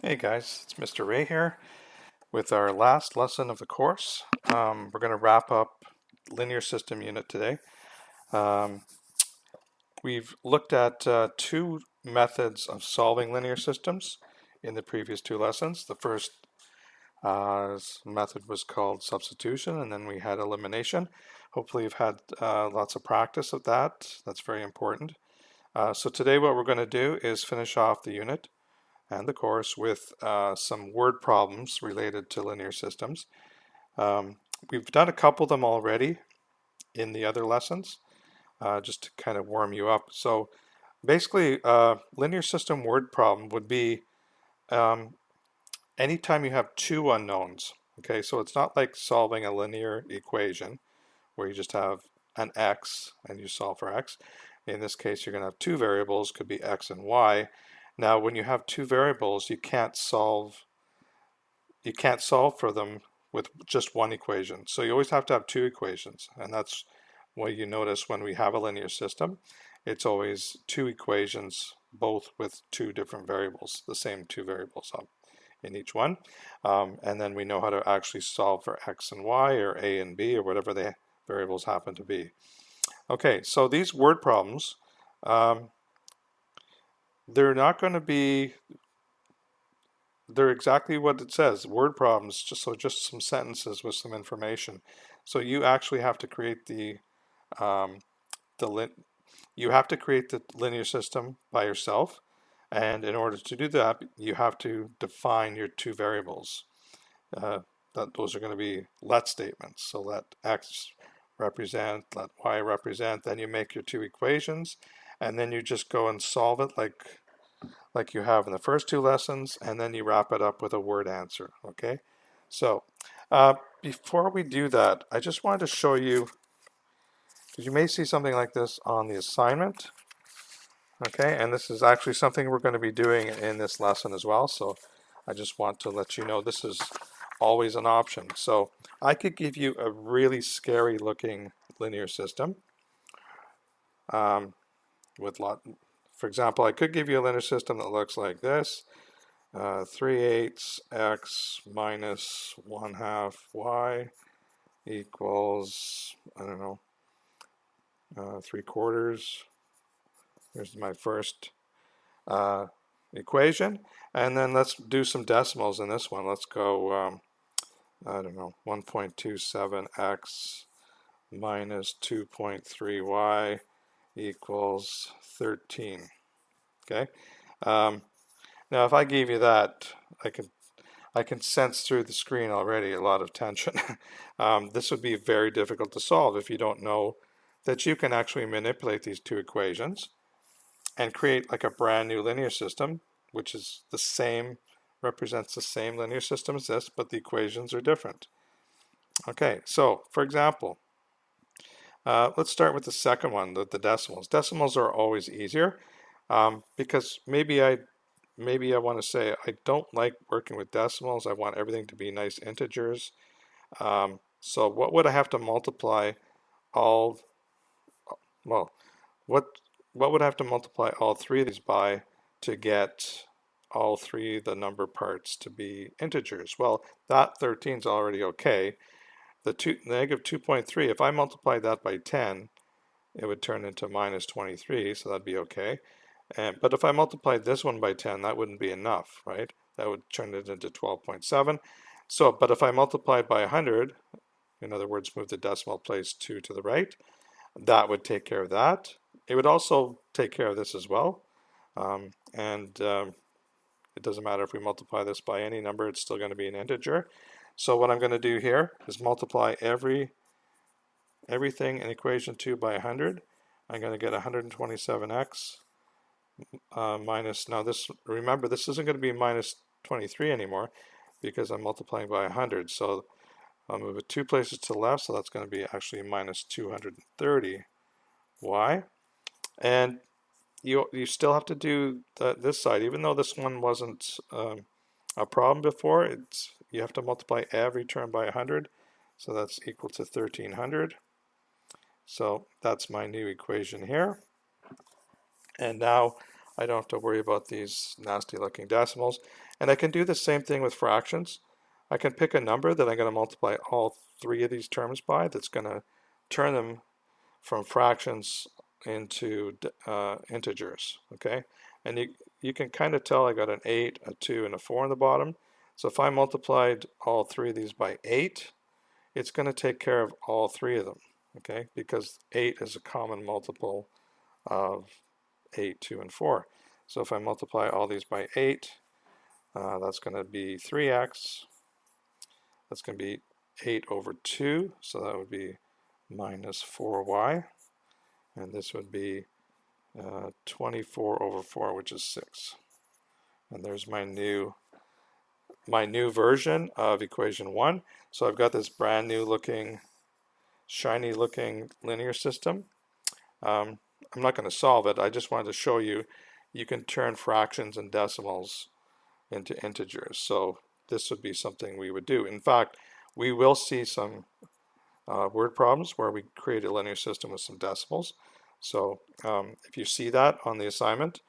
Hey guys, it's Mr. Ray here with our last lesson of the course. We're going to wrap up linear system unit today. Um, we've looked at two methods of solving linear systems in the previous two lessons. The first method was called substitution, and then we had elimination. Hopefully you've had lots of practice of that. That's very important. So today what we're going to do is finish off the unit and the course with some word problems related to linear systems. We've done a couple of them already in the other lessons, just to kind of warm you up. So basically, linear system word problem would be anytime you have two unknowns. Okay, so it's not like solving a linear equation where you just have an x and you solve for x. In this case, you're going to have two variables, could be x and y. Now, when you have two variables, you can't solve for them with just one equation. So you always have to have two equations, and that's what you notice when we have a linear system. It's always two equations, both with two different variables, the same two variables in each one. And then we know how to actually solve for x and y, or a and b, or whatever the variables happen to be. Okay, so these word problems, they're not going to be, they're exactly what it says, word problems, just some sentences with some information. So you actually have to create you have to create the linear system by yourself, and in order to do that, you have to define your two variables. Those are going to be let statements. So let x represent, let y represent, then you make your two equations, and then you just go and solve it like you have in the first two lessons, and then you wrap it up with a word answer. Okay, so before we do that, I just wanted to show you, because you may see something like this on the assignment. Okay, and this is actually something we're going to be doing in this lesson as well, so I just want to let you know this is always an option. So I could give you a really scary looking linear system with for example, I could give you a linear system that looks like this. 3/8 x minus 1/2 y equals, I don't know, 3/4. Here's my first equation. And then let's do some decimals in this one. Let's go, I don't know, 1.27x minus 2.3y equals 13. Okay. Now, if I gave you that, I can sense through the screen already a lot of tension. This would be very difficult to solve if you don't know that you can actually manipulate these two equations and create like a brand new linear system, which is the same, represents the same linear system as this, but the equations are different. Okay, so for example, let's start with the second one, the decimals. Decimals are always easier because maybe I want to say I don't like working with decimals. I want everything to be nice integers. So what would I have to multiply all, well, what would I have to multiply all three of these by to get all three the number parts to be integers? Well, that 13 is already okay. The negative 2.3, if I multiply that by 10, it would turn into minus 23, so that'd be okay. But if I multiplied this one by 10, that wouldn't be enough, right? That would turn it into 12.7. So, but if I multiplied by 100, in other words, move the decimal place 2 to the right, that would take care of that. It would also take care of this as well. It doesn't matter if we multiply this by any number, it's still going to be an integer. So what I'm going to do here is multiply everything in equation 2 by 100. I'm going to get 127x minus, now this, remember, this isn't going to be minus 23 anymore because I'm multiplying by 100. So I'll move it two places to the left, so that's going to be actually minus 230y. And you still have to do this side, even though this one wasn't a problem before. You have to multiply every term by 100, so that's equal to 1300. So that's my new equation here. And now I don't have to worry about these nasty looking decimals. And I can do the same thing with fractions. I can pick a number that I'm going to multiply all three of these terms by that's going to turn them from fractions into integers, okay? And you can kind of tell I got an 8, a 2, and a 4 on the bottom. So if I multiplied all three of these by 8, it's going to take care of all three of them, okay? Because 8 is a common multiple of 8, 2, and 4. So if I multiply all these by 8, that's going to be 3x. That's going to be 8 over 2, so that would be minus 4y. And this would be 24 over 4, which is 6. And there's my new version of equation 1. So I've got this brand new looking, shiny looking linear system. I'm not going to solve it. I just wanted to show you can turn fractions and decimals into integers. So this would be something we would do. In fact, we will see some word problems where we create a linear system with some decimals. So if you see that on the assignment,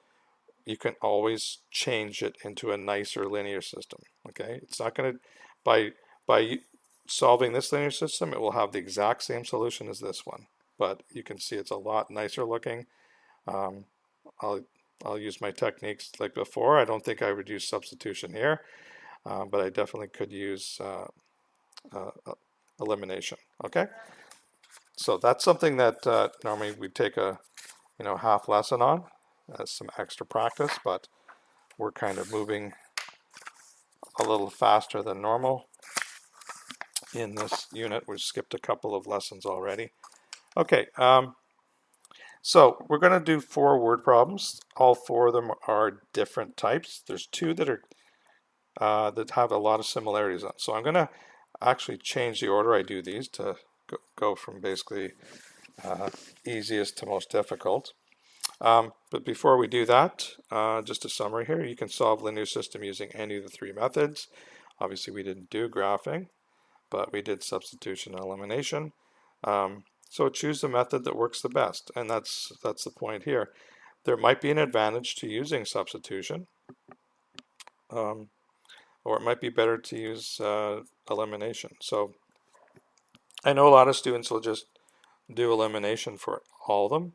you can always change it into a nicer linear system. Okay, it's not going to, by solving this linear system, it will have the exact same solution as this one, but you can see it's a lot nicer looking. I'll use my techniques like before. I don't think I would use substitution here, but I definitely could use elimination. Okay, so that's something that normally we take a half lesson on as some extra practice, but we're kind of moving a little faster than normal in this unit. We've skipped a couple of lessons already. Okay, so we're going to do 4 word problems. All 4 of them are different types. There's 2 that are that have a lot of similarities on. So I'm going to actually change the order I do these to go from basically easiest to most difficult. But before we do that, just a summary here. You can solve linear system using any of the 3 methods. Obviously we didn't do graphing, but we did substitution and elimination. So choose the method that works the best, and that's the point here. There might be an advantage to using substitution, or it might be better to use elimination. So I know a lot of students will just do elimination for all of them,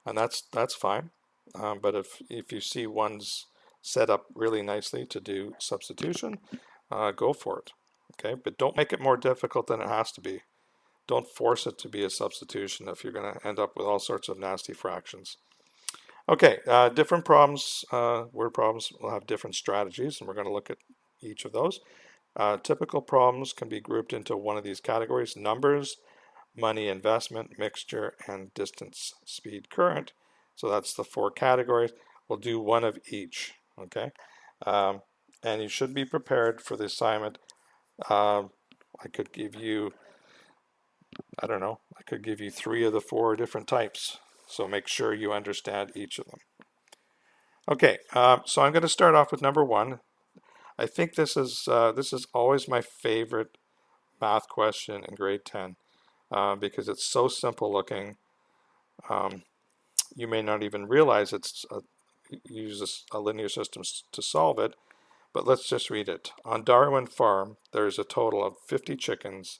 and that's fine. But if you see one's set up really nicely to do substitution, go for it. Okay, but don't make it more difficult than it has to be. Don't force it to be a substitution if you're going to end up with all sorts of nasty fractions. Okay, different problems, word problems will have different strategies, and we're going to look at each of those. Typical problems can be grouped into one of these categories: numbers, money, investment, mixture, and distance, speed, current. So that's the 4 categories. We'll do one of each, okay? And you should be prepared for the assignment. I could give you, I don't know, I could give you 3 of the 4 different types. So make sure you understand each of them. Okay, so I'm going to start off with number 1. I think this is always my favorite math question in grade 10 because it's so simple looking. You may not even realize it's uses a linear system to solve it, but let's just read it. On Darwin Farm, there's a total of 50 chickens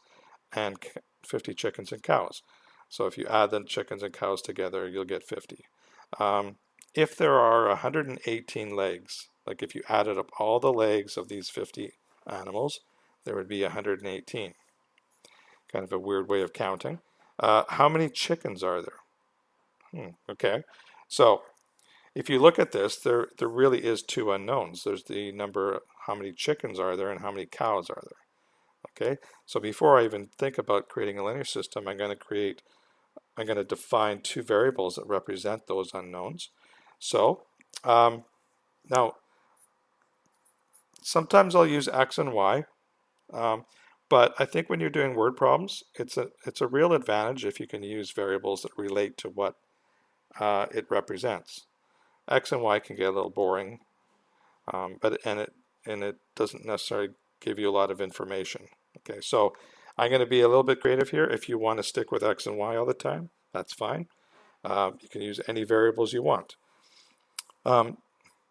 and 50 chickens and cows. So if you add the chickens and cows together, you'll get 50. If there are 118 legs, like if you added up all the legs of these 50 animals, there would be 118. Kind of a weird way of counting. How many chickens are there? Okay, so if you look at this, there really is 2 unknowns. There's the number, how many chickens are there, and how many cows are there. Okay, so before I even think about creating a linear system, I'm going to define 2 variables that represent those unknowns. So now sometimes I'll use x and y, but I think when you're doing word problems, it's a real advantage if you can use variables that relate to what it represents. X and y can get a little boring, but it doesn't necessarily give you a lot of information. Okay, so I'm going to be a little bit creative here. If you want to stick with x and y all the time, that's fine. You can use any variables you want.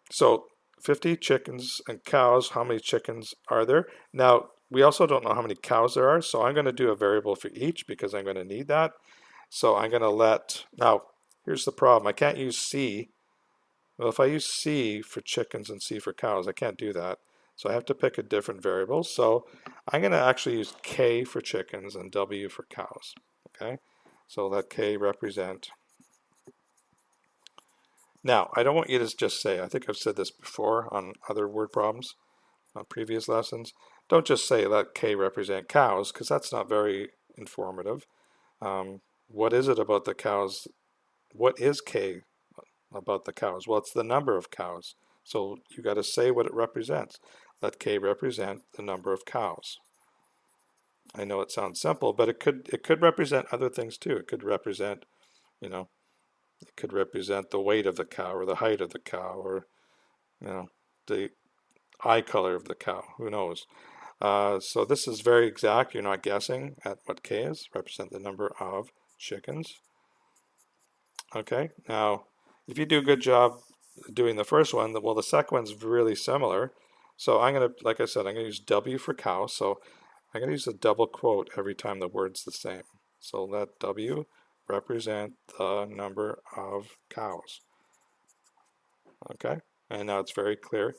So 50 chickens and cows, how many chickens are there? Now, we also don't know how many cows there are, so I'm going to do a variable for each because I'm going to need that. So I'm going to now, here's the problem. I can't use C. Well, if I use C for chickens and C for cows, I can't do that. So I have to pick a different variable. So I'm going to actually use K for chickens and W for cows. Okay, so let K represent. Now, I don't want you to just say, I think I've said this before on other word problems, on previous lessons. Don't just say let K represent cows, because that's not very informative. What is it about the cows? What is K about the cows? Well, it's the number of cows. So you got to say what it represents. Let K represent the number of cows. I know it sounds simple, but it could represent other things too. It could represent, you know, it could represent the weight of the cow or the height of the cow or, you know, the eye color of the cow. Who knows? So this is very exact. You're not guessing at what K is. Represent the number of chickens. Okay. Now, if you do a good job doing the first one, well, the second one's really similar. So I'm going to, like I said, I'm going to use W for cow. So I'm going to use a double quote every time the word's the same. So let W represent the number of cows. Okay. And now it's very clear.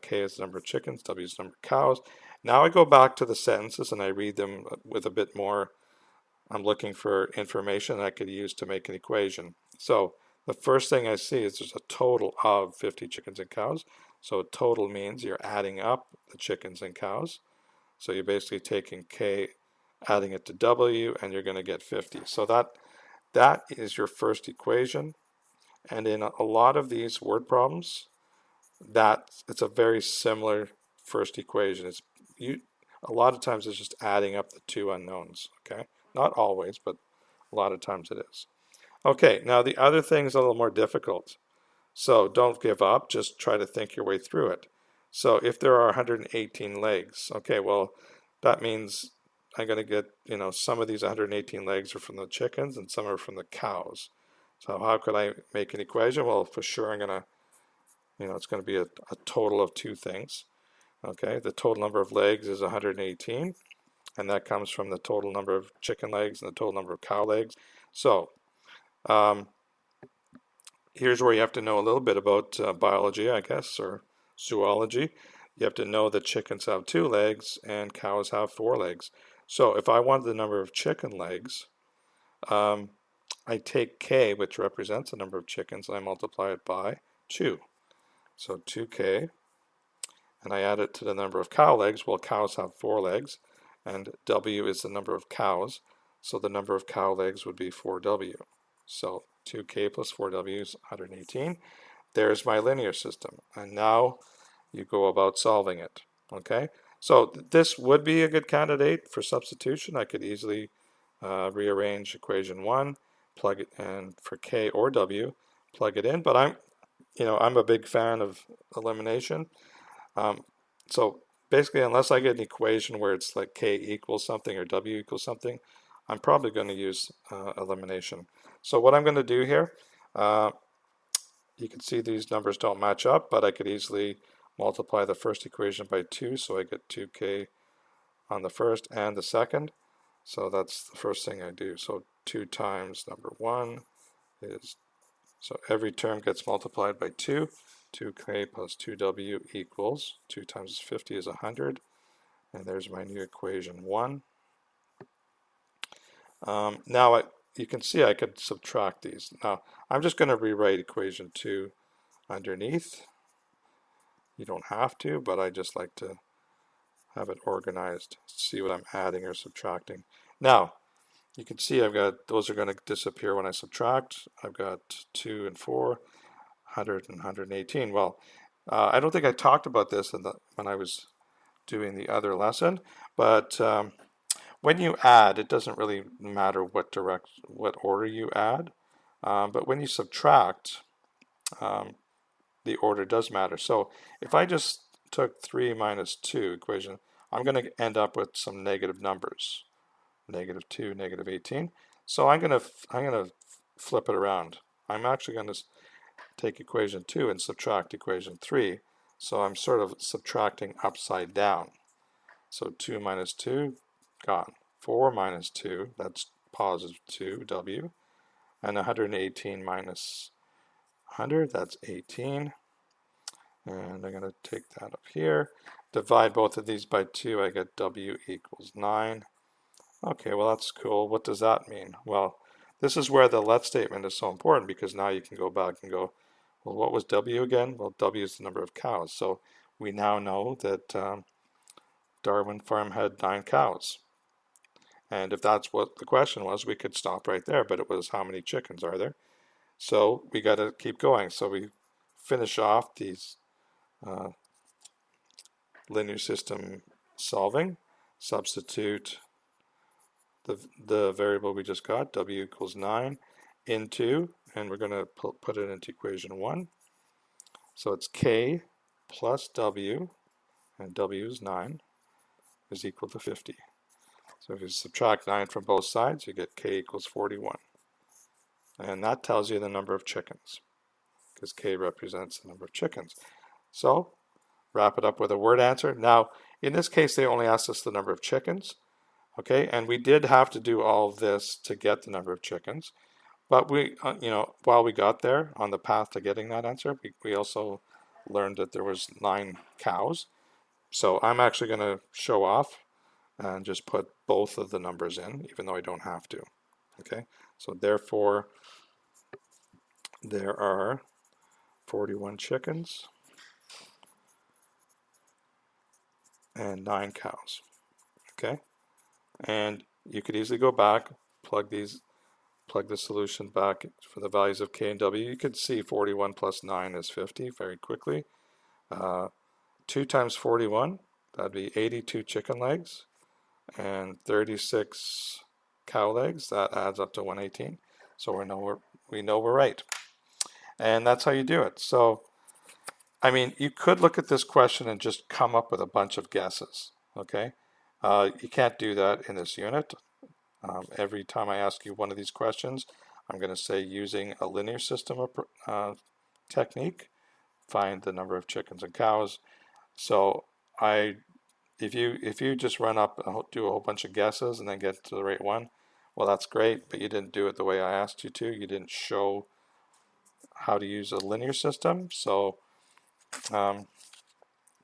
K is the number of chickens, W is the number of cows. Now I go back to the sentences and I read them with a bit more. I'm looking for information I could use to make an equation. So the first thing I see is there's a total of 50 chickens and cows. So total means you're adding up the chickens and cows. So you're basically taking K, adding it to W, and you're going to get 50. So that is your first equation. And in a lot of these word problems, it's a very similar first equation. A lot of times it's just adding up the two unknowns. Okay, not always, but a lot of times it is. Okay, now the other thing is a little more difficult. So don't give up. Just try to think your way through it. So if there are 118 legs, okay, well that means I'm going to get, some of these 118 legs are from the chickens and some are from the cows. So how could I make an equation? Well, for sure I'm going to it's going to be a total of two things. Okay, the total number of legs is 118, and that comes from the total number of chicken legs and the total number of cow legs. So here's where you have to know a little bit about biology, I guess, or zoology. You have to know that chickens have 2 legs and cows have 4 legs. So if I wanted the number of chicken legs, I take K, which represents the number of chickens, and I multiply it by 2. So 2K, and I add it to the number of cow legs. Well, cows have 4 legs, and W is the number of cows, so the number of cow legs would be 4W. So 2K plus 4W is 118. There's my linear system, and now you go about solving it. Okay, so this would be a good candidate for substitution. I could easily rearrange equation 1, plug it in for K or W, plug it in, but I'm a big fan of elimination. So basically, unless I get an equation where it's like K equals something or W equals something, I'm probably going to use elimination. So what I'm going to do here, you can see these numbers don't match up, but I could easily multiply the first equation by 2, so I get 2K on the first and the second. So that's the first thing I do. So 2 times number 1 is, so every term gets multiplied by 2. 2K plus 2W equals 2 times 50 is 100. And there's my new equation 1. Now you can see I could subtract these. Now I'm just going to rewrite equation 2 underneath. You don't have to, but I just like to have it organized, see what I'm adding or subtracting. Now you can see those are going to disappear when I subtract. I've got 2 and 4, 100 and 118. Well, I don't think I talked about this when I was doing the other lesson, but when you add, it doesn't really matter what order you add, but when you subtract, the order does matter. So if I just took 3 minus 2 equation, I'm going to end up with some negative numbers, negative 2, negative 18. So I'm going to flip it around. I'm actually going to take equation 2 and subtract equation 3. So I'm sort of subtracting upside down. So 2 minus 2, gone. 4 minus 2, that's positive 2w. And 118 minus 100, that's 18. And I'm going to take that up here. Divide both of these by 2, I get w equals 9. Okay, well that's cool. What does that mean? Well, this is where the let statement is so important, because now you can go back and go, well, what was w again? Well, w is the number of cows. So we now know that Darwin Farm had 9 cows. And if that's what the question was, we could stop right there, but it was how many chickens are there? So we got to keep going. So we finish off these linear system solving, substitute the variable we just got, w equals 9, into, and we're going to put it into equation 1. So it's k plus w, and w is 9, is equal to 50. So if you subtract 9 from both sides, you get k equals 41. And that tells you the number of chickens, because k represents the number of chickens. So wrap it up with a word answer. Now, in this case, they only asked us the number of chickens. Okay, and we did have to do all of this to get the number of chickens. But we, while we got there on the path to getting that answer, we also learned that there was 9 cows. So I'm actually going to show off and just put both of the numbers in, even though I don't have to. Okay, so therefore, there are 41 chickens and 9 cows. Okay, and you could easily go back, plug the solution back for the values of k and w. You could see 41 plus 9 is 50 very quickly. 2 times 41, that'd be 82 chicken legs, and 36 cow legs. That adds up to 118. So we know we're right. And that's how you do it. So, I mean, you could look at this question and just come up with a bunch of guesses. Okay, you can't do that in this unit. Every time I ask you one of these questions, I'm going to say using a linear system technique, find the number of chickens and cows. So if you just run up and do a whole bunch of guesses and then get to the right one, well, that's great, but you didn't do it the way I asked you to. You didn't show how to use a linear system, so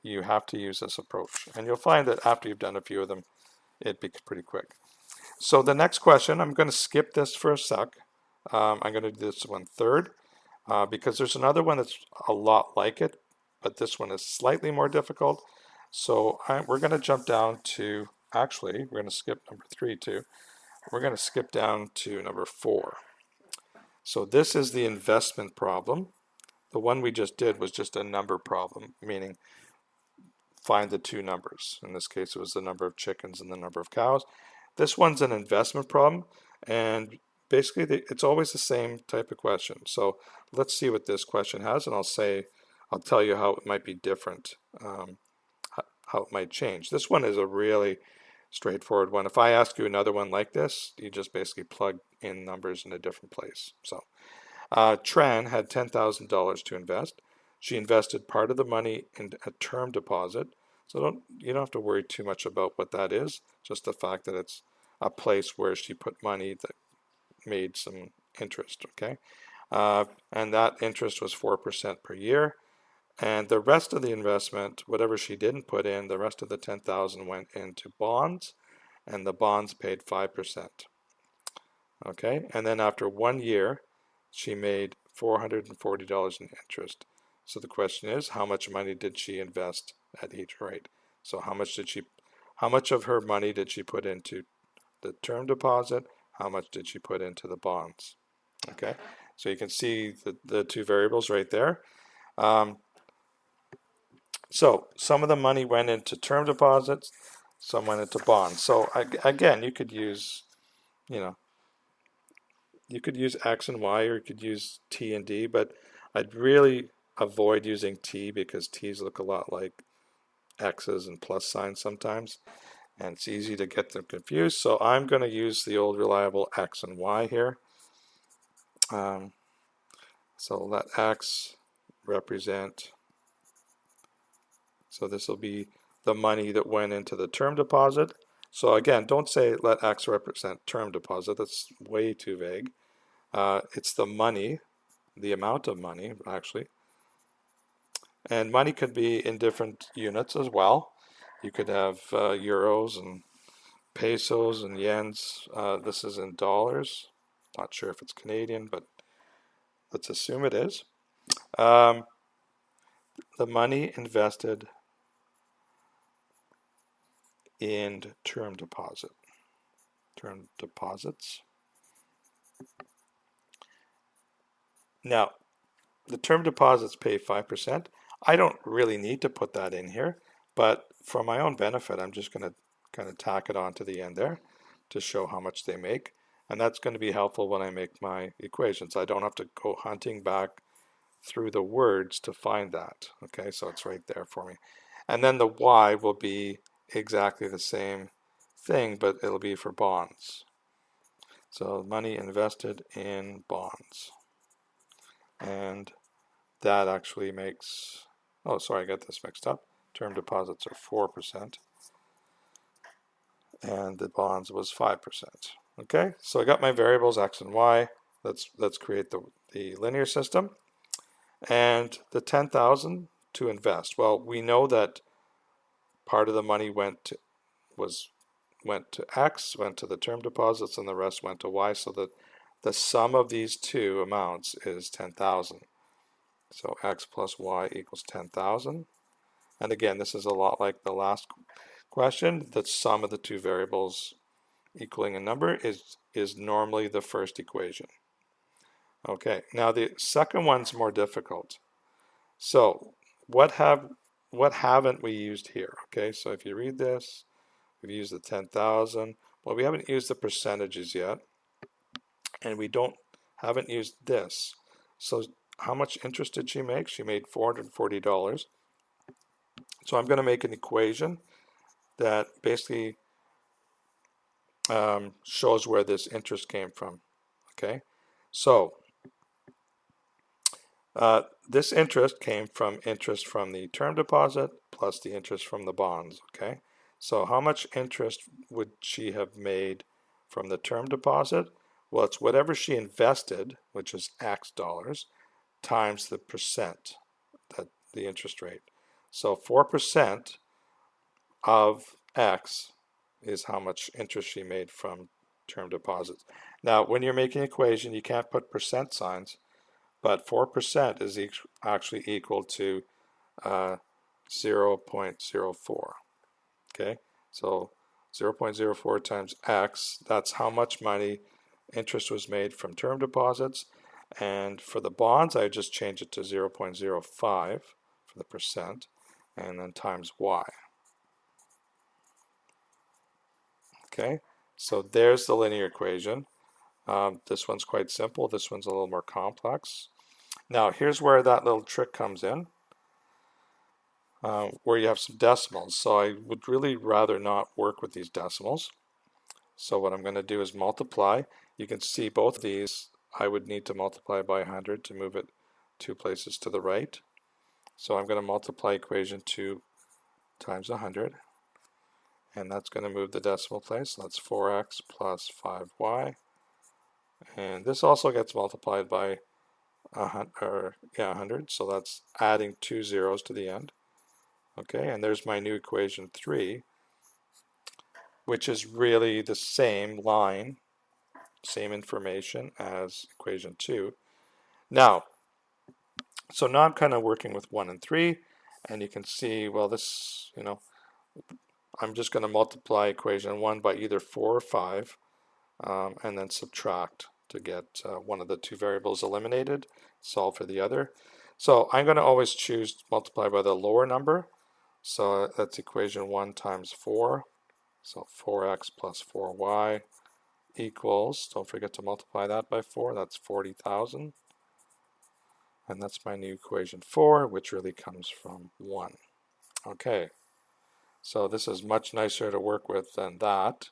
you have to use this approach. And you'll find that after you've done a few of them, it'd be pretty quick. So the next question, I'm going to skip this for a sec. I'm going to do this one third because there's another one that's a lot like it, but this one is slightly more difficult. So we're going to jump down to, actually, we're going to skip number 3 too. We're going to skip down to number 4. So this is the investment problem. The one we just did was just a number problem, meaning find the 2 numbers. In this case, it was the number of chickens and the number of cows. This one's an investment problem, and basically it's always the same type of question. So let's see what this question has, and I'll tell you how it might be different, how it might change. This one is a really straightforward one. If I ask you another one like this, you just basically plug in numbers in a different place. So Tran had $10,000 to invest. She invested part of the money in a term deposit. So you don't have to worry too much about what that is, just the fact that it's a place where she put money that made some interest, okay? And that interest was 4% per year. And the rest of the investment, whatever she didn't put in, the rest of the $10,000 went into bonds, and the bonds paid 5%. Okay, and then after 1 year, she made $440 in interest. So the question is, how much money did she invest at each rate? So how much of her money did she put into the term deposit? How much did she put into the bonds? Okay, so you can see the 2 variables right there. So some of the money went into term deposits, some went into bonds. So again, you could use, you could use X and Y, or you could use T and D, but I'd really avoid using T because T's look a lot like X's and plus signs sometimes, and it's easy to get them confused. So I'm going to use the old reliable X and Y here. So let x represent, so this will be the money that went into the term deposit. So again, don't say let x represent term deposit. That's way too vague. It's the money, the amount of money, actually. And money could be in different units as well. You could have euros and pesos and yens. This is in dollars. Not sure if it's Canadian, but let's assume it is. The money invested in term deposit. Term deposits. Now, the term deposits pay 5%. I don't really need to put that in here, but for my own benefit, I'm just going to kind of tack it on to the end there to show how much they make. And that's going to be helpful when I make my equations. I don't have to go hunting back through the words to find that. Okay, so it's right there for me. And then the Y will be exactly the same thing, but it'll be for bonds. So money invested in bonds. And that actually makes, oh, sorry, I got this mixed up. Term deposits are 4%, and the bonds was 5%. Okay, so I got my variables x and y. Let's create the linear system. And the 10,000 to invest. Well, we know that part of the money went to X, went to the term deposits, and the rest went to Y, so that the sum of these two amounts is 10,000. So X plus Y equals 10,000. And again, this is a lot like the last question. The sum of the two variables equaling a number is normally the first equation. Okay, now the second one's more difficult. So what haven't we used here? Okay, so if you read this, we've used the 10,000. Well, we haven't used the percentages yet, and we haven't used this. So how much interest did she make? She made $440. So I'm going to make an equation that basically shows where this interest came from. Okay, so this interest came from interest from the term deposit plus the interest from the bonds. Okay, so how much interest would she have made from the term deposit? Well, it's whatever she invested, which is X dollars, times the percent, that the interest rate. So 4% of X is how much interest she made from term deposits. Now, when you're making an equation, you can't put percent signs, but 4% is actually equal to 0.04. Okay, so 0.04 times X, that's how much money interest was made from term deposits. And for the bonds, I just change it to 0.05 for the percent, and then times Y. Okay, so there's the linear equation. This one's quite simple. This one's a little more complex. Now, here's where that little trick comes in, where you have some decimals. So I would really rather not work with these decimals. So what I'm going to do is multiply. You can see both of these. I would need to multiply by 100 to move it 2 places to the right. So I'm going to multiply equation 2 times 100. And that's going to move the decimal place. So that's 4x plus 5y. And this also gets multiplied by 100. So that's adding 2 zeros to the end. Okay, and there's my new equation 3, which is really the same line, same information as equation 2. Now, so now I'm kind of working with 1 and 3, and you can see, well, this, I'm just going to multiply equation 1 by either 4 or 5, and then subtract to get one of the two variables eliminated, solve for the other. So I'm going to always choose multiply by the lower number. So that's equation 1 times 4. So 4x plus 4y equals, don't forget to multiply that by 4, that's 40,000. And that's my new equation 4, which really comes from 1. Okay, so this is much nicer to work with than that.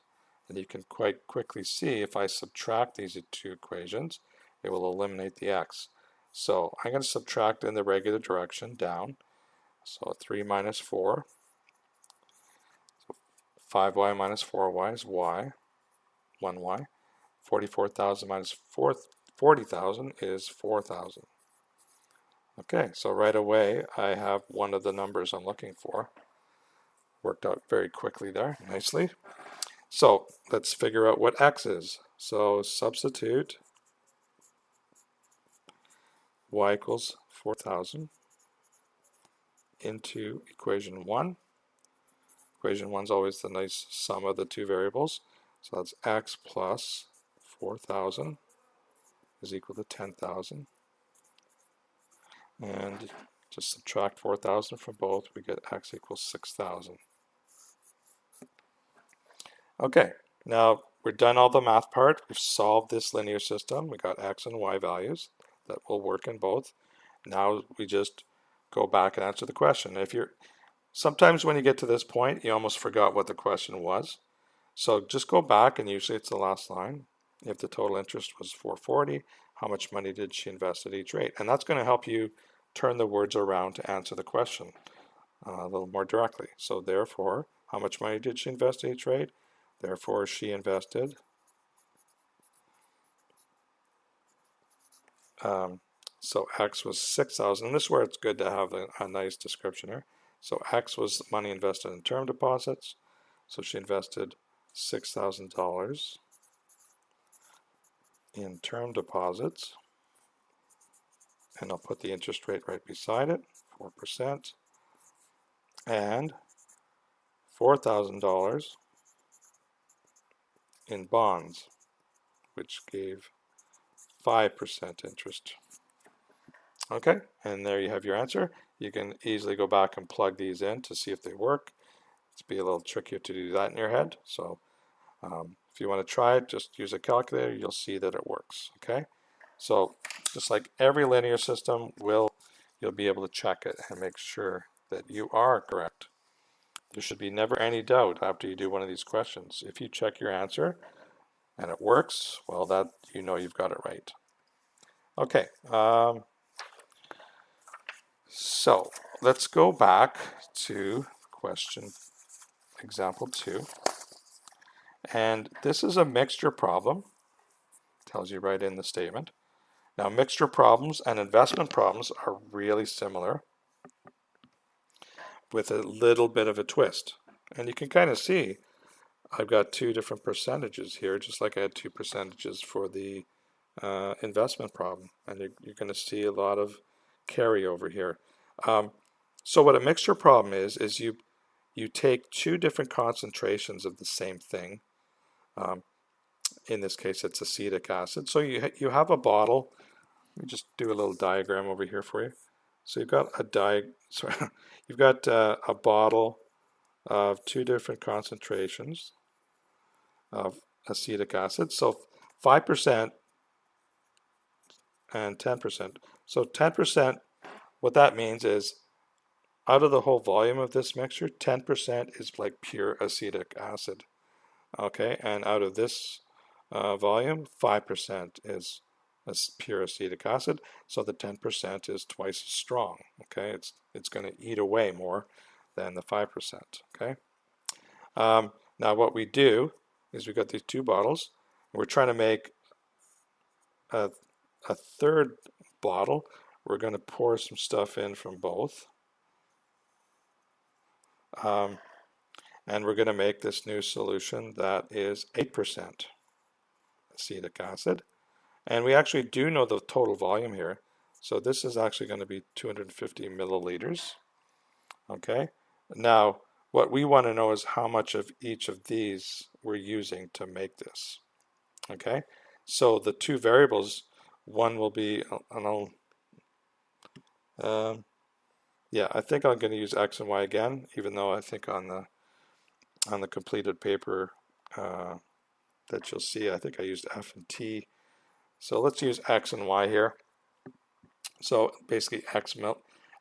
And you can quite quickly see if I subtract these two equations, it will eliminate the x. So I'm going to subtract in the regular direction down. So 3 minus 4, 5y minus 4y is y, 1y. 44,000 minus 40,000 is 4,000. Okay, so right away I have one of the numbers I'm looking for. Worked out very quickly there, nicely. So let's figure out what x is. So substitute y equals 4,000 into equation 1. Equation 1 is always the nice sum of the two variables. So that's x plus 4,000 is equal to 10,000. And just subtract 4,000 from both, we get x equals 6,000. Okay, now we're done all the math part. We've solved this linear system. We got x and y values that will work in both. Now we just go back and answer the question. Sometimes when you get to this point, you almost forgot what the question was. So just go back, and usually it's the last line. If the total interest was 440, how much money did she invest at each rate? And that's going to help you turn the words around to answer the question a little more directly. So therefore, how much money did she invest at each rate? Therefore, she invested so x was 6,000. And this is where it's good to have a nice description here. So x was money invested in term deposits. So she invested $6,000 in term deposits. And I'll put the interest rate right beside it, 4%. And $4,000 in bonds, which gave 5% interest. Okay, and there you have your answer. You can easily go back and plug these in to see if they work. It's be a little trickier to do that in your head. So if you want to try it, just use a calculator. You'll see that it works. Okay, so just like every linear system, you'll be able to check it and make sure that you are correct. There should be never any doubt after you do one of these questions. If you check your answer and it works, well, that you know you've got it right. Okay. So let's go back to question example 2. And this is a mixture problem. Tells you right in the statement. Now, mixture problems and investment problems are really similar with a little bit of a twist. And you can kind of see I've got two different percentages here, just like I had two percentages for the investment problem. And you're going to see a lot of carryover here. So what a mixture problem is you take two different concentrations of the same thing. In this case, it's acetic acid. So you have a bottle. Let me just do a little diagram over here for you. So you've got a bottle of two different concentrations of acetic acid. So 5% and 10%. So 10%, what that means is out of the whole volume of this mixture, 10% is like pure acetic acid. Okay, and out of this volume, 5% is pure acetic acid. So the 10% is twice as strong. Okay, it's going to eat away more than the 5%. Okay. Now what we do is we've got these two bottles. We're trying to make a third bottle. We're going to pour some stuff in from both. And we're going to make this new solution that is 8% acetic acid. And we actually do know the total volume here. So this is actually going to be 250 milliliters. Okay. Now, what we want to know is how much of each of these we're using to make this. Okay. So the two variables, one will be, yeah, I think I'm going to use X and Y again, even though I think on the completed paper that you'll see, I think I used F and T. So let's use X and Y here. So basically X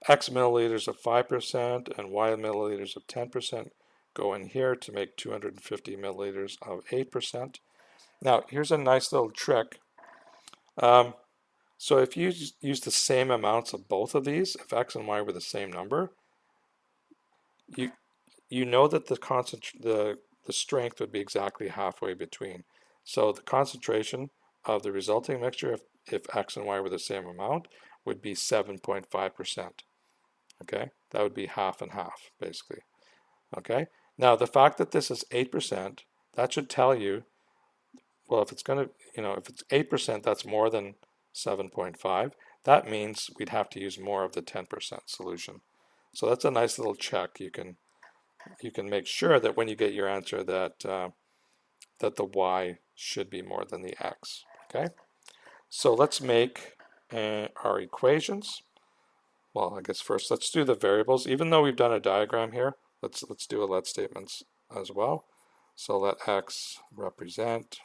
milliliters of 5% and Y milliliters of 10% go in here to make 250 milliliters of 8%. Now here's a nice little trick. So if you use the same amounts of both of these, if x and y were the same number, you know that the strength would be exactly halfway between. So the concentration of the resulting mixture, if x and y were the same amount, would be 7.5%. Okay, that would be half and half, basically. Okay, now the fact that this is 8%, that should tell you, well, if it's going to, if it's 8%, that's more than 7.5. That means we'd have to use more of the 10% solution. So that's a nice little check. You can make sure that when you get your answer that that the y should be more than the x. Okay, so let's make our equations. Well, I guess first let's do the variables. Even though we've done a diagram here, let's do a let statements as well. So let x represent.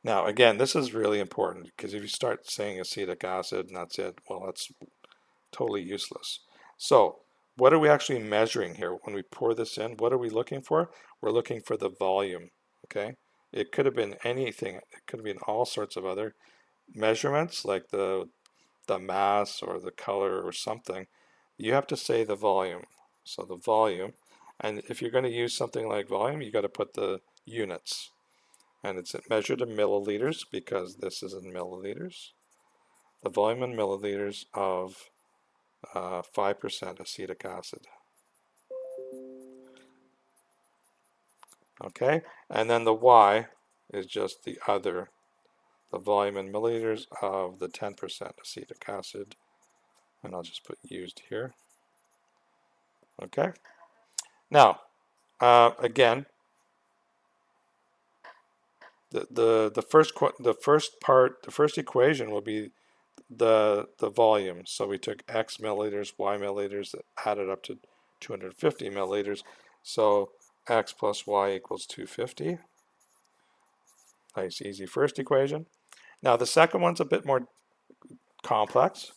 Now again, this is really important because if you start saying acetic acid and that's it, well, that's totally useless. So what are we actually measuring here when we pour this in? What are we looking for? We're looking for the volume. Okay, it could have been anything. It could have been all sorts of other measurements like the mass or the color or something. You have to say the volume. So the volume, and if you're going to use something like volume, you got to put the units, and it's measured in milliliters because this is in milliliters. The volume in milliliters of 5% acetic acid. Okay, and then the Y is just the volume in milliliters of the 10% acetic acid, and I'll just put used here. Okay, now again, the first equation will be the volume. So we took x milliliters, y milliliters, added up to 250 milliliters. So x plus y equals 250. Nice, easy first equation. Now the second one's a bit more complex.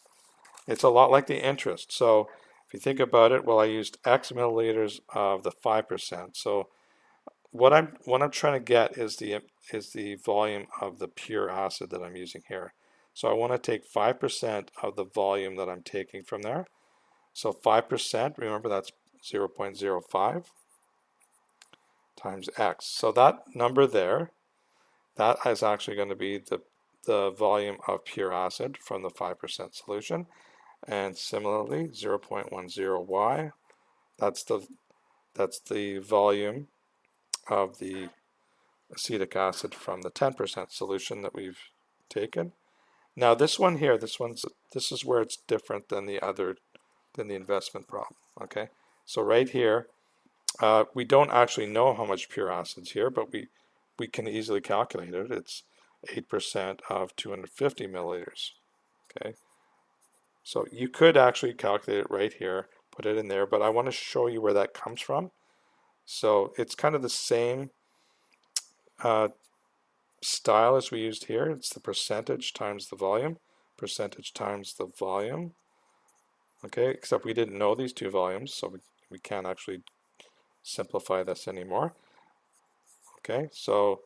It's a lot like the interest. So if you think about it, well, I used x milliliters of the 5%. So what I'm trying to get is the volume of the pure acid that I'm using here. So I want to take 5% of the volume that I'm taking from there. So 5%, remember that's 0.05 times x. So that number there, that is actually going to be the volume of pure acid from the 5% solution. And similarly, 0.10 y, that's the volume of the acetic acid from the 10% solution that we've taken. Now this one here, this is where it's different than the investment problem. Okay, so right here, we don't actually know how much pure acid's here, but we can easily calculate it. It's 8% of 250 milliliters. Okay, so you could actually calculate it right here, put it in there, but I want to show you where that comes from. So it's kind of the same style as we used here. It's the percentage times the volume, percentage times the volume. Okay, except we didn't know these two volumes, so we can't actually simplify this anymore. Okay, so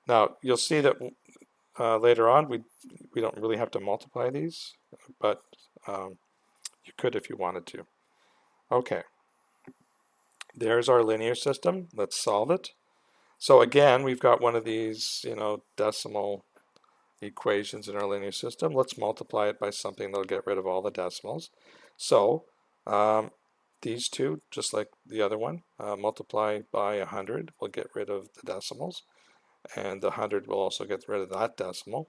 now you'll see that later on we don't really have to multiply these, but you could if you wanted to. Okay, there's our linear system. Let's solve it. So again, we've got one of these, decimal equations in our linear system. Let's multiply it by something that'll get rid of all the decimals. So these two, just like the other one, multiply by 100 will get rid of the decimals, and the 100 will also get rid of that decimal.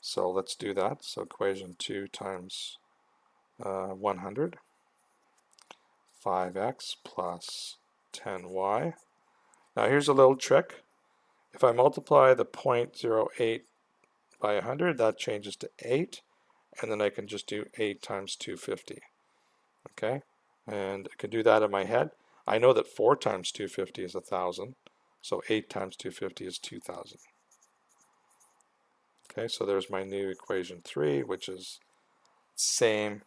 So let's do that. So equation 2 times 100, 5x plus 10y. Now here's a little trick. If I multiply the 0.08 by 100, that changes to 8, and then I can just do 8 times 250. Okay, and I can do that in my head. I know that 4 times 250 is 1,000, so 8 times 250 is 2,000. Okay, so there's my new equation 3, which is same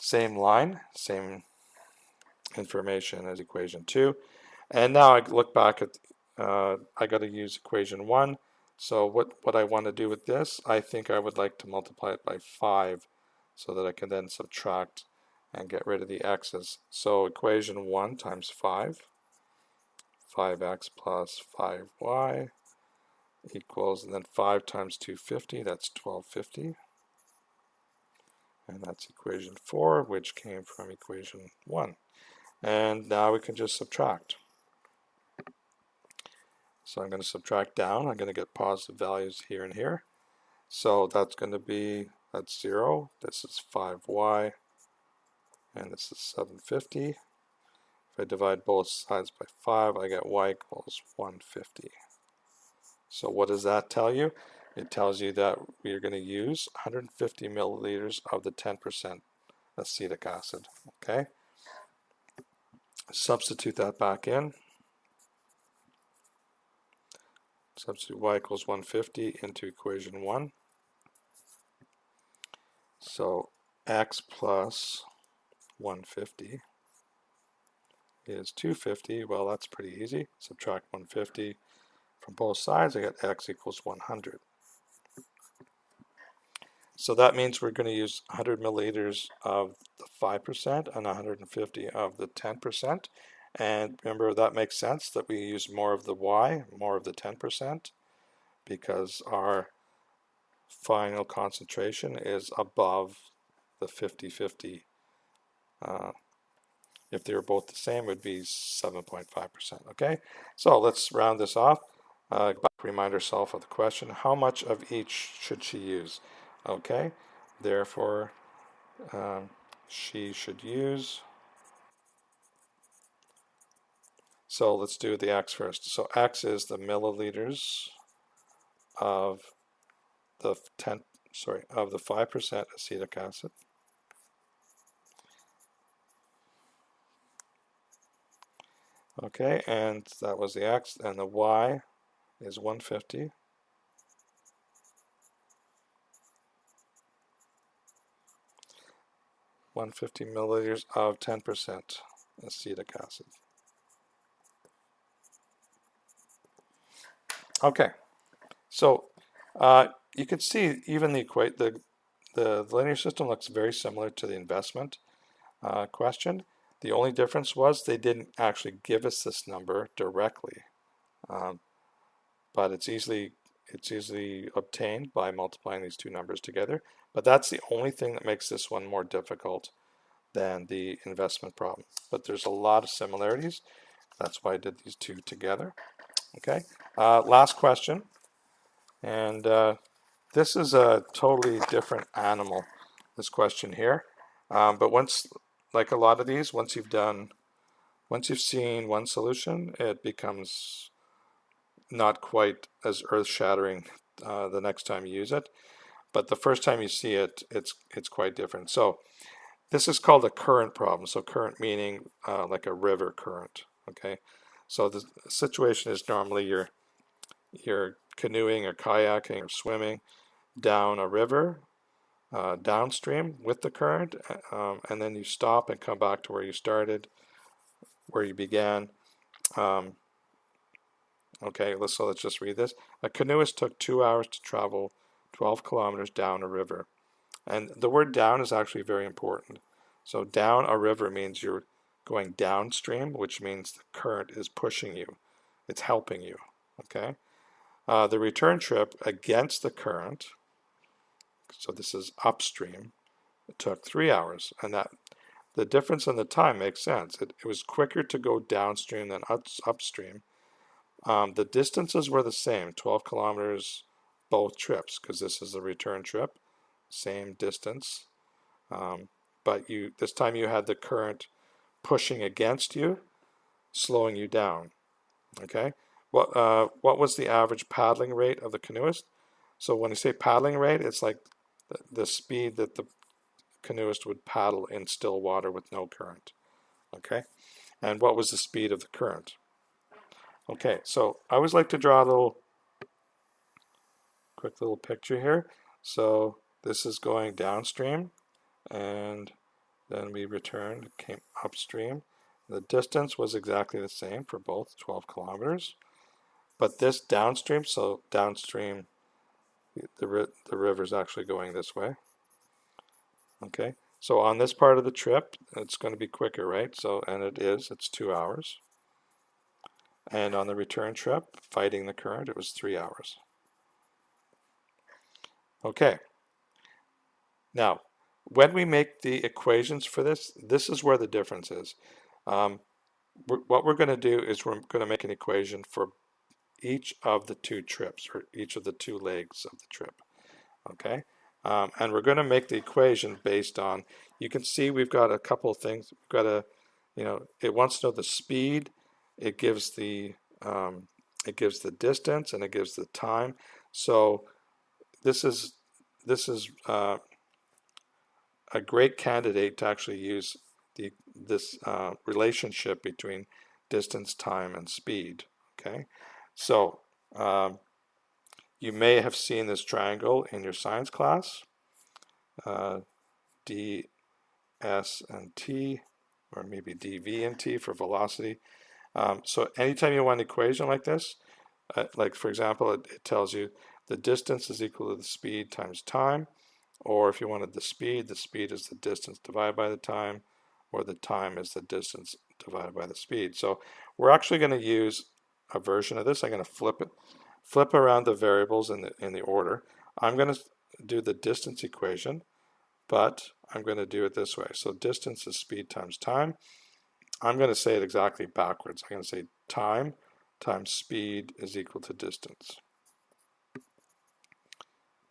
line, same information as equation 2. And now I look back at, I got to use equation 1. So what I want to do with this, I think I would like to multiply it by 5 so that I can then subtract and get rid of the x's. So equation 1 times 5, 5x plus 5y equals, and then 5 times 250, that's 1250. And that's equation 4, which came from equation 1. And now we can just subtract. So I'm going to subtract down. I'm going to get positive values here and here. So that's going to be, that's 0. This is 5y. And this is 750. If I divide both sides by 5, I get y equals 150. So what does that tell you? It tells you that we are going to use 150 milliliters of the 10% acetic acid. Okay? Substitute that back in. Substitute y equals 150 into equation 1. So x plus 150 is 250. Well, that's pretty easy. Subtract 150 from both sides. I get x equals 100. So that means we're going to use 100 milliliters of the 5% and 150 of the 10%. And remember, that makes sense that we use more of the y, more of the 10%, because our final concentration is above the 50-50. If they were both the same, it would be 7.5%. Okay, so let's round this off. Remind ourselves of the question: how much of each should she use? Okay, therefore, she should use. So let's do the x first. So x is the milliliters of the 5% acetic acid. Okay, and that was the x, and the y is 150. 150 milliliters of 10% acetic acid. Okay, so you can see even the linear system looks very similar to the investment question. The only difference was they didn't actually give us this number directly, but it's easily obtained by multiplying these two numbers together. But that's the only thing that makes this one more difficult than the investment problem. But there's a lot of similarities. That's why I did these two together. Okay, last question. And this is a totally different animal, this question here. But once, like a lot of these, once you've seen one solution, it becomes not quite as earth-shattering the next time you use it. But the first time you see it, it's quite different. So this is called a current problem. So current meaning like a river current. Okay, so the situation is normally you're canoeing or kayaking or swimming down a river downstream with the current, and then you stop and come back to where you started, where you began. Okay, let's just read this. A canoeist took 2 hours to travel 12 kilometers down a river. And the word down is actually very important. So down a river means you're going downstream, which means the current is pushing you. It's helping you. Okay. The return trip against the current, so this is upstream, it took 3 hours. And that the difference in the time makes sense. It was quicker to go downstream than upstream. The distances were the same, 12 kilometers both trips, because this is a return trip, same distance. But this time you had the current pushing against you, slowing you down. Okay. What was the average paddling rate of the canoeist? So when you say paddling rate, it's like the speed that the canoeist would paddle in still water with no current. Okay. And what was the speed of the current? Okay, so I always like to draw a quick little picture here. So this is going downstream, and then we returned, came upstream. The distance was exactly the same for both, 12 kilometers. but this downstream, so downstream, the river's actually going this way. Okay, so on this part of the trip, it's going to be quicker, right? So, and it is, it's 2 hours. And on the return trip, fighting the current, it was 3 hours. Okay, now, when we make the equations for this, this is where the difference is. What we're going to do is we're going to make an equation for each of the 2 trips, or each of the 2 legs of the trip. Okay, and we're going to make the equation based on, you can see we've got a couple of things. We've got a, it wants to know the speed, it gives the distance, and it gives the time. So this is a great candidate to actually use this relationship between distance, time, and speed. Okay, so you may have seen this triangle in your science class, d, s, and t, or maybe dv and t for velocity. So anytime you want an equation like this, like for example, it tells you the distance is equal to the speed times time, or if you wanted the speed is the distance divided by the time, or the time is the distance divided by the speed. So we're actually going to use a version of this. I'm going to flip around the variables in the order. I'm going to do the distance equation, but I'm going to do it this way. So distance is speed times time. I'm going to say it exactly backwards. I'm going to say time times speed is equal to distance.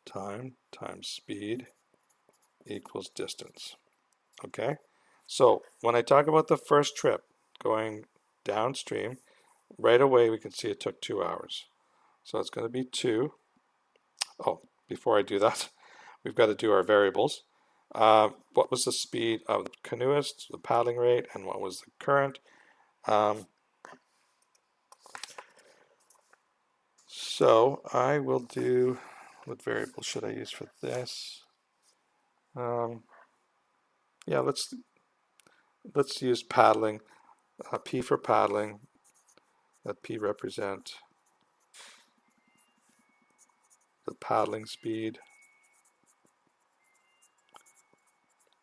Time times speed equals distance. Okay, so when I talk about the first trip going downstream, right away we can see it took 2 hours. So it's going to be 2. Oh, before I do that, we've got to do our variables. What was the speed of the canoeist, the paddling rate, and what was the current? So I will do, what variable should I use for this? Yeah, let's use paddling. P for paddling. Let P represent the paddling speed.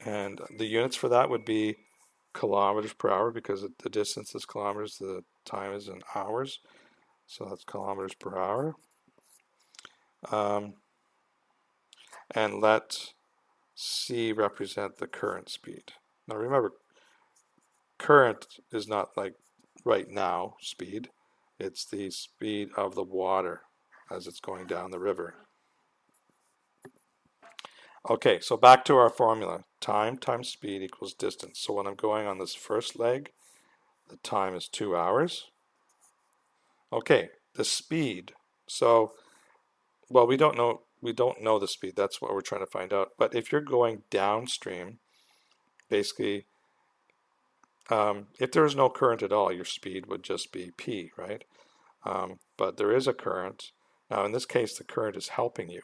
And the units for that would be kilometers per hour, because the distance is kilometers, the time is in hours. So that's kilometers per hour. And let C represent the current speed. Now remember, current is not like right now speed. It's the speed of the water as it's going down the river. Okay, so back to our formula. Time times speed equals distance. So when I'm going on this first leg, the time is 2 hours. Okay, the speed. So, well, we don't know the speed. That's what we're trying to find out. But if you're going downstream, basically, if there is no current at all, your speed would just be P, right? But there is a current. Now, in this case, the current is helping you.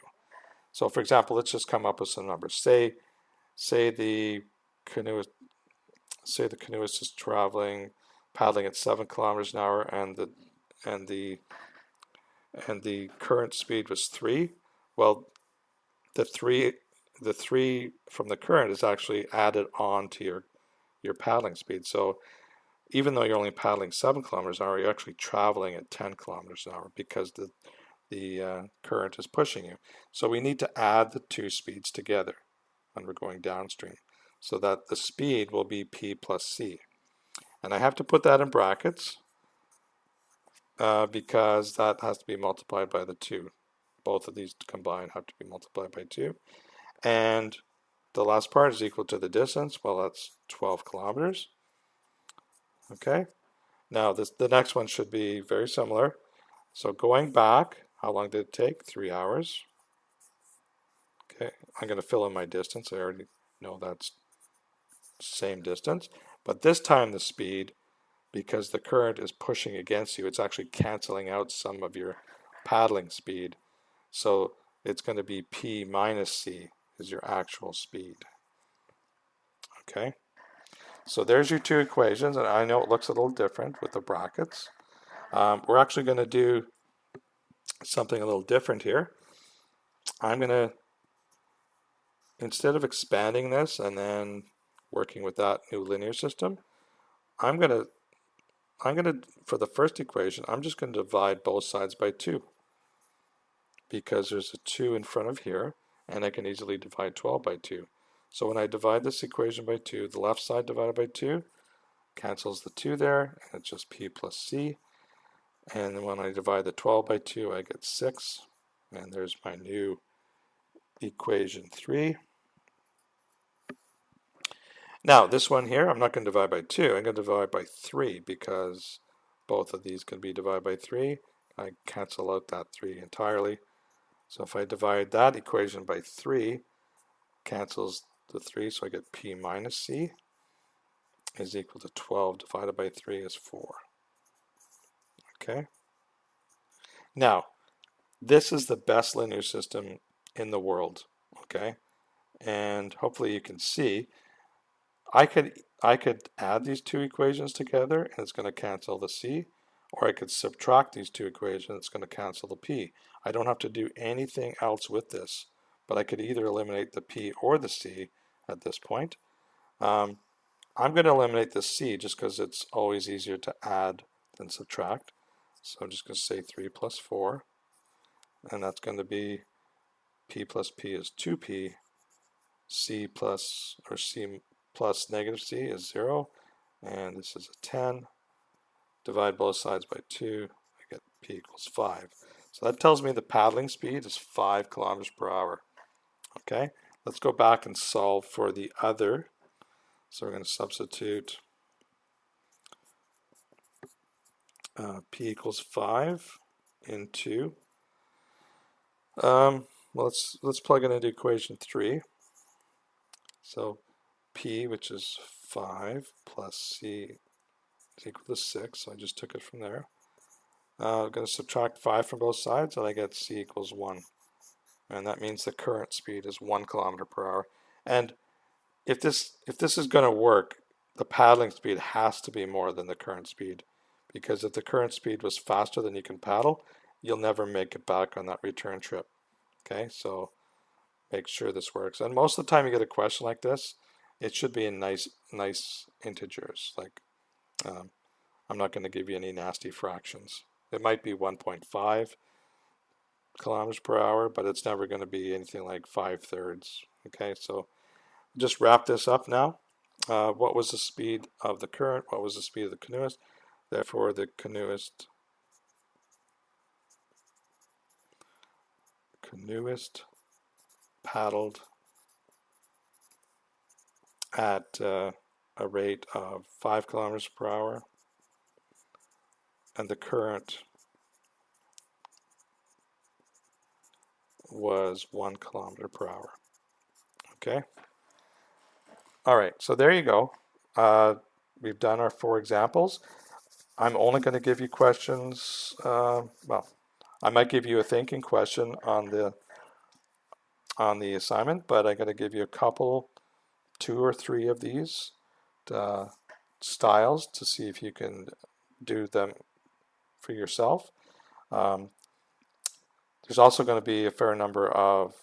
So, for example, let's just come up with some numbers. Say the canoeist is paddling at 7 kilometers an hour, and the current speed was 3. Well, the three from the current is actually added on to your paddling speed. So even though you're only paddling 7 kilometers an hour, you're actually traveling at 10 kilometers an hour because the current is pushing you. So we need to add the 2 speeds together when we're going downstream, so that the speed will be P plus C. And I have to put that in brackets because that has to be multiplied by the 2. Both of these combined have to be multiplied by 2. And the last part is equal to the distance. Well, that's 12 kilometers. Okay. Now the next one should be very similar. So going back, how long did it take? 3 hours. Okay. I'm going to fill in my distance. I already know that's same distance. But this time the speed, because the current is pushing against you, it's actually canceling out some of your paddling speed. So it's going to be P minus C is your actual speed. Okay, so there's your 2 equations, and I know it looks a little different with the brackets. We're actually going to do something a little different here. I'm going to, instead of expanding this and then working with that new linear system, I'm going to, for the first equation, I'm just going to divide both sides by 2 because there's a 2 in front of here, and I can easily divide 12 by 2. So when I divide this equation by 2, the left side divided by 2 cancels the 2 there, and it's just p plus c. And then when I divide the 12 by 2, I get 6. And there's my new equation 3. Now, this one here, I'm not going to divide by 2. I'm going to divide by 3 because both of these can be divided by 3. I cancel out that 3 entirely. So if I divide that equation by 3, cancels the 3, so I get p minus c is equal to 12 divided by 3 is 4. Okay? Now, this is the best linear system in the world, okay? And hopefully you can see, I could add these two equations together and it's going to cancel the c, or I could subtract these two equations, it's going to cancel the p. I don't have to do anything else with this, but I could either eliminate the p or the c at this point. I'm going to eliminate the c just because it's always easier to add than subtract. So I'm just going to say 3 plus 4, and that's going to be p plus p is 2p, c plus negative c is 0, and this is a 10. Divide both sides by 2, I get p equals 5. So that tells me the paddling speed is 5 kilometers per hour. Okay, let's go back and solve for the other. So we're going to substitute p equals 5 into, well, let's plug it into equation 3. So p, which is 5, plus c is equal to 6. So I just took it from there. I'm going to subtract 5 from both sides, and I get c equals 1. And that means the current speed is 1 kilometer per hour. And if this is going to work, the paddling speed has to be more than the current speed. Because if the current speed was faster than you can paddle, you'll never make it back on that return trip. Okay, so make sure this works. And most of the time you get a question like this, it should be in nice integers. Like, I'm not going to give you any nasty fractions. It might be 1.5 kilometers per hour, but it's never going to be anything like 5/3. Okay, so just wrap this up now. What was the speed of the current? What was the speed of the canoeist? Therefore, the canoeist paddled at a rate of 5 kilometers per hour, and the current was 1 kilometer per hour. Okay. All right, so there you go. We've done our 4 examples. I'm only going to give you questions. Well, I might give you a thinking question on the assignment, but I'm going to give you a couple, 2 or 3 of these styles to see if you can do them for yourself. There's also going to be a fair number of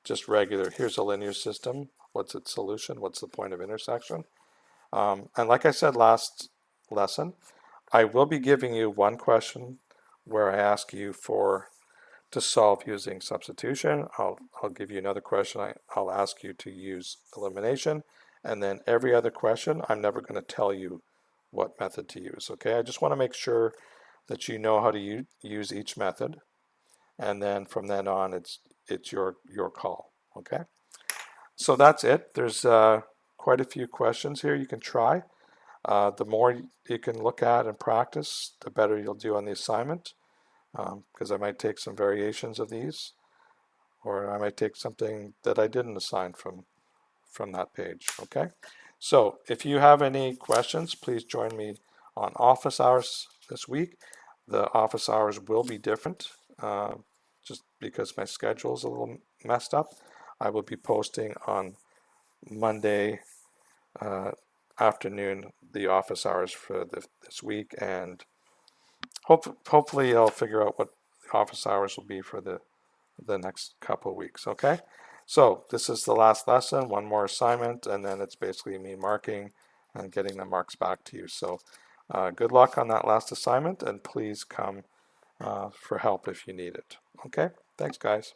just regular, here's a linear system, what's its solution, what's the point of intersection. And like I said last lesson, I will be giving you one question where I ask you to solve using substitution. I'll give you another question. I'll ask you to use elimination. And then every other question, I'm never going to tell you what method to use. Okay, I just want to make sure that you know how to use each method. And then from then on, it's your call. Okay, so that's it. There's quite a few questions here you can try. The more you can look at and practice, the better you'll do on the assignment, because I might take some variations of these, or I might take something that I didn't assign from that page. Okay, so if you have any questions, please join me on office hours this week. The office hours will be different, just because my schedule is a little messed up. I will be posting on Monday afternoon the office hours for this week, and hopefully I'll figure out what office hours will be for the next couple of weeks. Okay, so this is the last lesson, one more assignment, and then it's basically me marking and getting the marks back to you. So good luck on that last assignment, and please come for help if you need it. Okay, thanks guys.